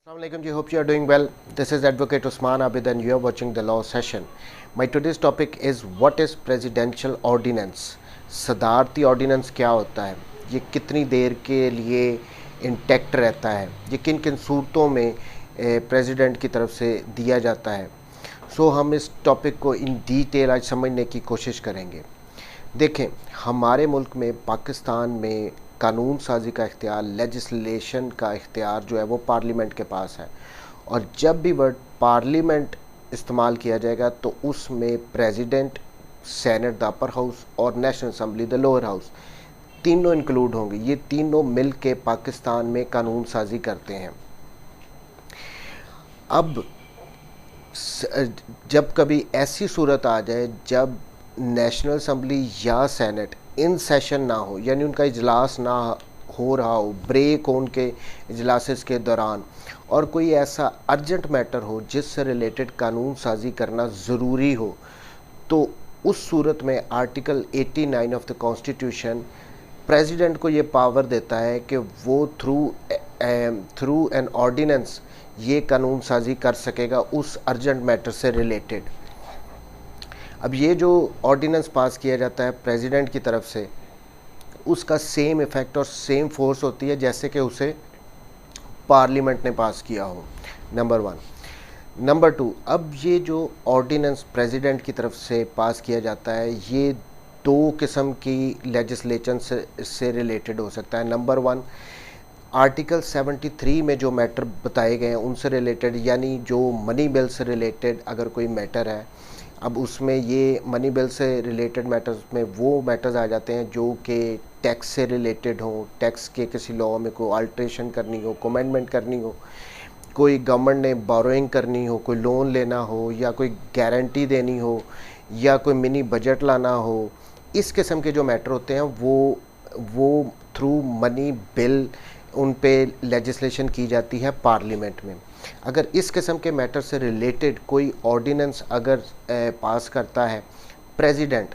Assalamualaikum ji, hope you are doing well. This is Advocate Usman Abid and you are watching the law session. My today's topic is what is presidential ordinance. सदारती ordinance क्या होता है, ये कितनी देर के लिए intact रहता है, ये किन किन सूरतों में प्रेसिडेंट की तरफ से दिया जाता है। सो हम इस टॉपिक को इन डिटेल आज समझने की कोशिश करेंगे। देखें, हमारे मुल्क में पाकिस्तान में कानून साजी का इख्तियार, लेजिस्लेशन का इख्तियार जो है वो पार्लियामेंट के पास है, और जब भी वर्ड पार्लियामेंट इस्तेमाल किया जाएगा तो उसमें president, senate the upper house और national assembly the lower house तीनों इंक्लूड होंगे। ये तीनों मिल के पाकिस्तान में कानून साजी करते हैं। अब जब कभी ऐसी सूरत आ जाए जब नेशनल असम्बली या सेनेट इन सेशन ना हो, यानी उनका इजलास ना हो रहा हो, ब्रेक हो उनके इजलासेस के दौरान, और कोई ऐसा अर्जेंट मैटर हो जिससे रिलेटेड कानून साजी करना ज़रूरी हो, तो उस सूरत में article 89 of the constitution president को ये पावर देता है कि वो थ्रू एन ऑर्डिनेंस ये कानून साजी कर सकेगा उस अर्जेंट मैटर से रिलेटेड। अब ये जो ऑर्डिनेंस पास किया जाता है प्रेसिडेंट की तरफ से, उसका सेम इफ़ेक्ट और सेम फोर्स होती है जैसे कि उसे पार्लियामेंट ने पास किया हो, नंबर 1। नंबर 2, अब ये जो ऑर्डिनेंस प्रेसिडेंट की तरफ से पास किया जाता है, ये दो किस्म की लेजिस्लेशन से रिलेटेड हो सकता है। नंबर 1, आर्टिकल 73 में जो मैटर बताए गए हैं उनसे रिलेटेड, यानी जो मनी बिल से रिलेटेड अगर कोई मैटर है, अब उसमें ये मनी बिल से रिलेटेड मैटर्स में वो मैटर्स आ जाते हैं जो कि टैक्स से रिलेटेड हो, टैक्स के किसी लॉ में कोई अल्ट्रेशन करनी हो, कमेंडमेंट करनी हो, कोई गवर्नमेंट ने बोरोइंग करनी हो, कोई लोन लेना हो, या कोई गारंटी देनी हो, या कोई मिनी बजट लाना हो। इस किस्म के जो मैटर होते हैं वो थ्रू मनी बिल उन पे लेजिस्लेशन की जाती है पार्लियामेंट में। अगर इस किस्म के मैटर से रिलेटेड कोई ऑर्डिनेंस अगर पास करता है प्रेसिडेंट,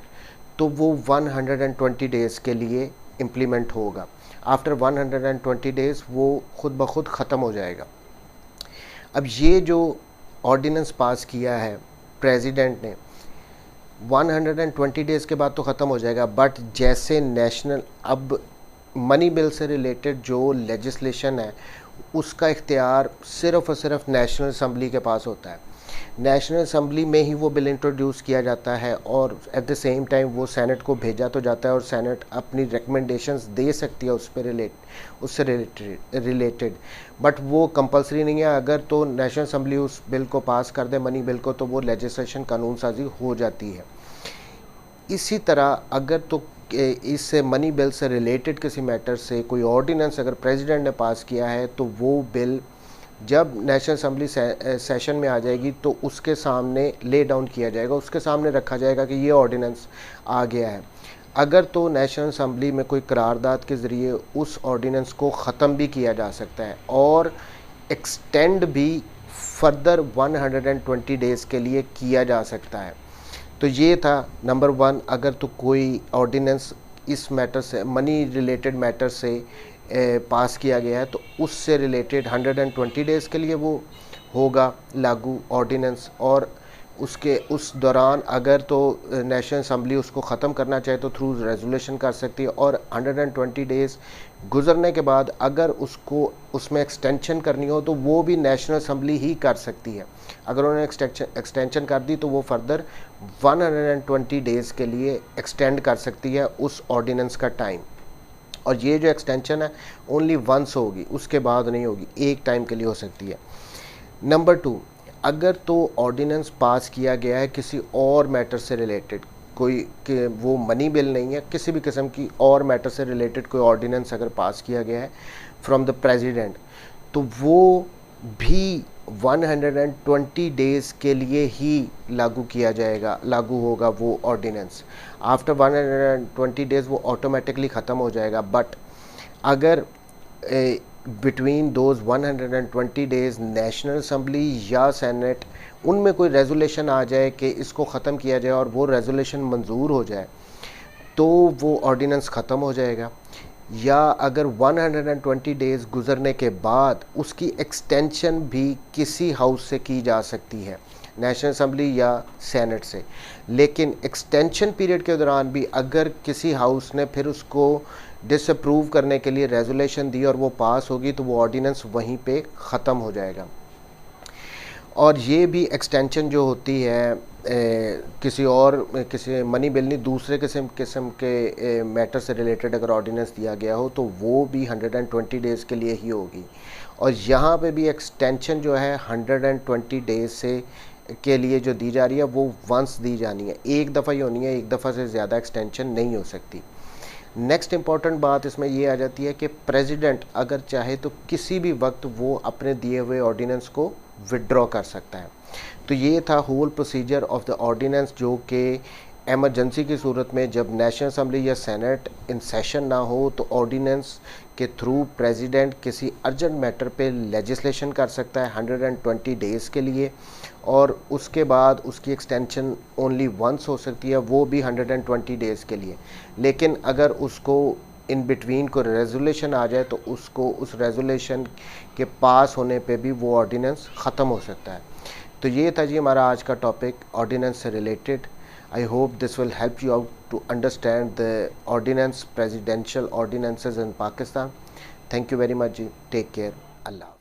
तो वो 120 डेज़ के लिए इम्प्लीमेंट होगा। आफ्टर 120 डेज़ वो खुद ब खुद ख़त्म हो जाएगा। अब ये जो ऑर्डिनेंस पास किया है प्रेसिडेंट ने, 120 डेज़ के बाद तो ख़त्म हो जाएगा, बट जैसे नेशनल अब मनी बिल से रिलेटेड जो लेजिस्लेशन है उसका इख्तियार सिर्फ़ और सिर्फ नेशनल असम्बली के पास होता है। नेशनल असम्बली में ही वो बिल इंट्रोड्यूस किया जाता है और एट द सेम टाइम वो सेनेट को भेजा तो जाता है, और सेनेट अपनी रिकमेंडेशंस दे सकती है उससे रिलेटेड, बट वो कंपलसरी नहीं है। अगर तो नेशनल असम्बली उस बिल को पास कर दे, मनी बिल को, तो वो लेजिस्लेशन कानून साजी हो जाती है। इसी तरह अगर तो इससे मनी बिल से रिलेटेड किसी मैटर से कोई ऑर्डिनेंस अगर प्रेसिडेंट ने पास किया है, तो वो बिल जब नेशनल असम्बली सेशन में आ जाएगी तो उसके सामने ले डाउन किया जाएगा, उसके सामने रखा जाएगा कि ये ऑर्डिनेंस आ गया है। अगर तो नेशनल असम्बली में कोई करारदाद के ज़रिए उस ऑर्डिनेंस को ख़त्म भी किया जा सकता है और एक्सटेंड भी फर्दर 120 डेज़ के लिए किया जा सकता है। तो ये था नंबर 1, अगर तो कोई ऑर्डिनेंस इस मैटर से, मनी रिलेटेड मैटर से पास किया गया है, तो उससे रिलेटेड 120 डेज़ के लिए वो होगा लागू ऑर्डिनेंस, और उस दौरान अगर तो नेशनल असम्बली उसको ख़त्म करना चाहे तो थ्रू रेजोल्यूशन कर सकती है, और 120 डेज़ गुजरने के बाद अगर उसको उसमें एक्सटेंशन करनी हो तो वो भी नेशनल असम्बली ही कर सकती है। अगर उन्होंने एक्सटेंशन कर दी तो वो फर्दर 120 डेज़ के लिए एक्सटेंड कर सकती है उस ऑर्डिनेंस का टाइम, और ये जो एक्सटेंशन है ओनली वंस होगी, उसके बाद नहीं होगी, एक टाइम के लिए हो सकती है। नंबर 2, अगर तो ऑर्डिनेंस पास किया गया है किसी और मैटर से रिलेटेड, कोई कि वो मनी बिल नहीं है, किसी भी किस्म की और मैटर से रिलेटेड कोई ऑर्डिनेंस अगर पास किया गया है फ्रॉम द प्रेसिडेंट, तो वो भी 120 डेज़ के लिए ही लागू होगा वो ऑर्डिनेंस। आफ्टर 120 डेज़ वो ऑटोमेटिकली ख़त्म हो जाएगा। बट अगर between those 120 days national assembly या सेनेट उनमें कोई रेजोल्यूशन आ जाए कि इसको ख़त्म किया जाए और वो रेजोल्यूशन मंजूर हो जाए, तो वो ऑर्डिनेंस ख़त्म हो जाएगा। या अगर 120 डेज़ गुज़रने के बाद उसकी एक्सटेंशन भी किसी हाउस से की जा सकती है, नेशनल असम्बली या सेनेट से। लेकिन एक्सटेंशन पीरियड के दौरान भी अगर किसी हाउस ने फिर उसको डिसअप्रूव करने के लिए रेजोल्यूशन दी और वो पास होगी तो वो ऑर्डिनेंस वहीं पे ख़त्म हो जाएगा। और ये भी एक्सटेंशन जो होती है किसी मनी बिल नहीं, दूसरे किस्म के मैटर से रिलेटेड अगर ऑर्डिनेंस दिया गया हो तो वो भी 120 डेज़ के लिए ही होगी। और यहाँ पे भी एक्सटेंशन जो है 120 डेज़ से के लिए जो दी जा रही है वो वंस दी जानी है, एक दफ़ा ही होनी है, एक दफ़ा से ज़्यादा एक्सटेंशन नहीं हो सकती। नेक्स्ट इम्पॉर्टेंट बात इसमें ये आ जाती है कि प्रेसिडेंट अगर चाहे तो किसी भी वक्त वो अपने दिए हुए ऑर्डिनेंस को विड्रॉ कर सकता है। तो ये था whole procedure of the ordinance, जो कि एमरजेंसी की सूरत में जब नेशनल असम्बली या सेनेट इन सेशन ना हो तो ऑर्डिनेंस के थ्रू प्रेसिडेंट किसी अर्जेंट मैटर पे लेजिस्लेशन कर सकता है 120 डेज़ के लिए, और उसके बाद उसकी एक्सटेंशन ओनली वंस हो सकती है, वो भी 120 डेज़ के लिए। लेकिन अगर उसको इन बिटवीन को रेजोल्यूशन आ जाए तो उसको उस रेजोल्यूशन के पास होने पे भी वो ऑर्डिनेंस ख़त्म हो सकता है। तो ये था जी हमारा आज का टॉपिक ऑर्डिनेंस से related. I hope this will help you out to understand the ordinance, presidential ordinances in Pakistan. Thank you very much जी, टेक केयर, अल्लाह।